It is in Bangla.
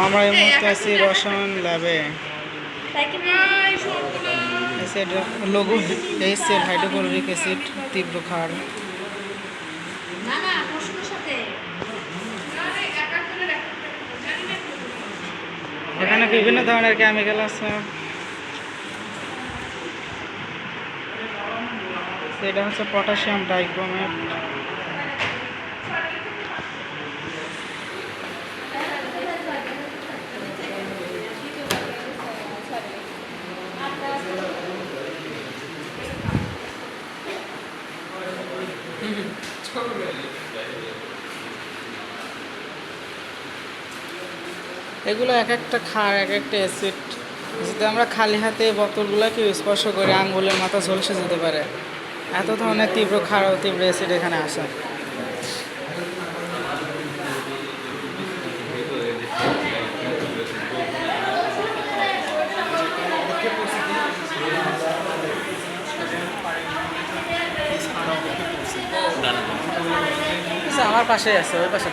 আমরা এই মুহূর্তে আছি রসায়ন ল্যাবে। অ্যাসিড লঘু HCl হাইড্রোক্লোরিক অ্যাসিড তীব্র ক্ষার। এখানে বিভিন্ন ধরনের কেমিক্যাল আছে। এটা হচ্ছে পটাশিয়াম ডাইক্রোমেট। এগুলো এক একটা ক্ষার, এক একটা অ্যাসিড। যদি আমরা খালি হাতে এই বোতলগুলোকে স্পর্শ করে আঙ্গুলের মাথা ঝলসে যেতে পারে। এত ধরনের তীব্র ক্ষার ও তীব্র অ্যাসিড এখানে আসে। আমার পাশে আছে, ওই পাশে।